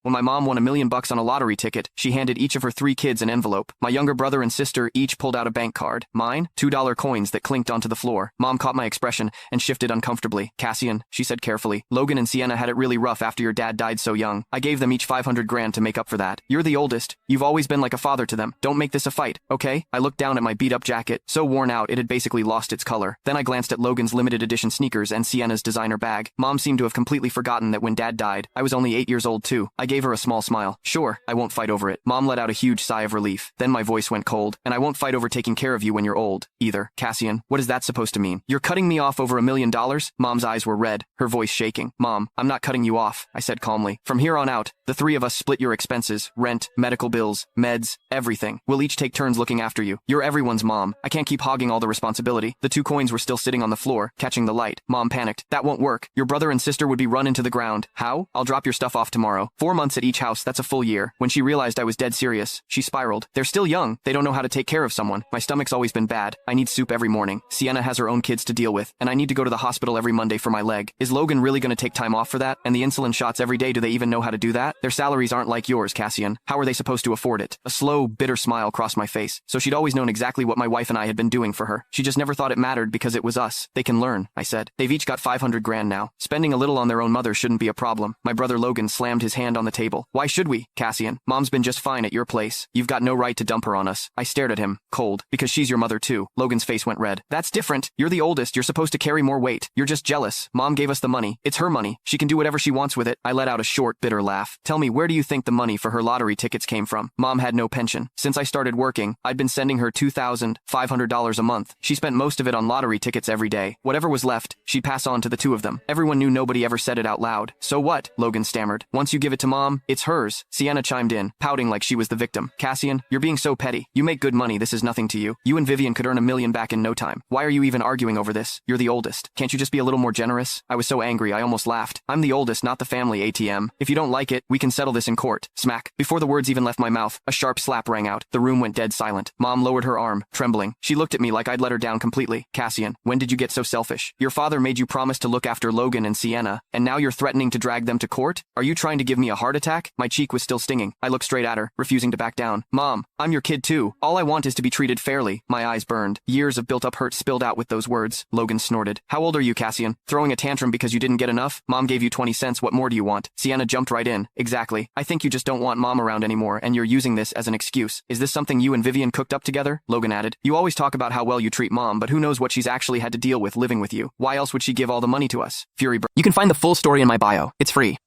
When my mom won $1 million on a lottery ticket, she handed each of her 3 kids an envelope. My younger brother and sister each pulled out a bank card. Mine, $2 coins that clinked onto the floor. Mom caught my expression and shifted uncomfortably. Cassian, she said carefully, Logan and Sienna had it really rough after your dad died so young. I gave them each 500 grand to make up for that. You're the oldest. You've always been like a father to them. Don't make this a fight, okay? I looked down at my beat-up jacket, so worn out it had basically lost its color. Then I glanced at Logan's limited edition sneakers and Sienna's designer bag. Mom seemed to have completely forgotten that when Dad died, I was only 8 years old too. I gave her a small smile. Sure, I won't fight over it. Mom let out a huge sigh of relief. Then my voice went cold. And I won't fight over taking care of you when you're old, either. Cassian, what is that supposed to mean? You're cutting me off over $1 million? Mom's eyes were red, her voice shaking. Mom, I'm not cutting you off, I said calmly. From here on out, the 3 of us split your expenses, rent, medical bills, meds, everything. We'll each take turns looking after you. You're everyone's mom. I can't keep hogging all the responsibility. The 2 coins were still sitting on the floor, catching the light. Mom panicked. That won't work. Your brother and sister would be run into the ground. How? I'll drop your stuff off tomorrow. 4 months at each house, that's a full year. When she realized I was dead serious, she spiraled. They're still young. They don't know how to take care of someone. My stomach's always been bad. I need soup every morning. Sienna has her own kids to deal with, and I need to go to the hospital every Monday for my leg. Is Logan really going to take time off for that? And the insulin shots every day, do they even know how to do that? Their salaries aren't like yours, Cassian. How are they supposed to afford it? A slow, bitter smile crossed my face. So she'd always known exactly what my wife and I had been doing for her. She just never thought it mattered because it was us. They can learn, I said. They've each got 500 grand now. Spending a little on their own mother shouldn't be a problem. My brother Logan slammed his hand on the table. Why should we, Cassian? Mom's been just fine at your place. You've got no right to dump her on us. I stared at him, cold, because she's your mother too. Logan's face went red. That's different. You're the oldest. You're supposed to carry more weight. You're just jealous. Mom gave us the money. It's her money. She can do whatever she wants with it. I let out a short, bitter laugh. Tell me, where do you think the money for her lottery tickets came from? Mom had no pension. Since I started working, I'd been sending her $2,500 a month. She spent most of it on lottery tickets every day. Whatever was left, she'd pass on to the 2 of them. Everyone knew nobody ever said it out loud. So what? Logan stammered. Once you give it to Mom, it's hers. Sienna chimed in, pouting like she was the victim. Cassian, you're being so petty. You make good money. This is nothing to you. You and Vivian could earn $1 million back in no time. Why are you even arguing over this? You're the oldest. Can't you just be a little more generous? I was so angry I almost laughed. I'm the oldest, not the family ATM. If you don't like it, we can settle this in court. Smack. Before the words even left my mouth, a sharp slap rang out. The room went dead silent. Mom lowered her arm, trembling. She looked at me like I'd let her down completely. Cassian, when did you get so selfish? Your father made you promise to look after Logan and Sienna, and now you're threatening to drag them to court? Are you trying to give me a heart attack? My cheek was still stinging. I looked straight at her, refusing to back down. Mom, I'm your kid too. All I want is to be treated fairly. My eyes burned. Years of built-up hurt spilled out with those words. Logan snorted. How old are you, Cassian? Throwing a tantrum because you didn't get enough? Mom gave you 20 cents. What more do you want? Sienna jumped right in. Exactly. I think you just don't want Mom around anymore, and you're using this as an excuse. Is this something you and Vivian cooked up together? Logan added. You always talk about how well you treat Mom, but who knows what she's actually had to deal with living with you. Why else would she give all the money to us? Fury burned. You can find the full story in my bio. It's free.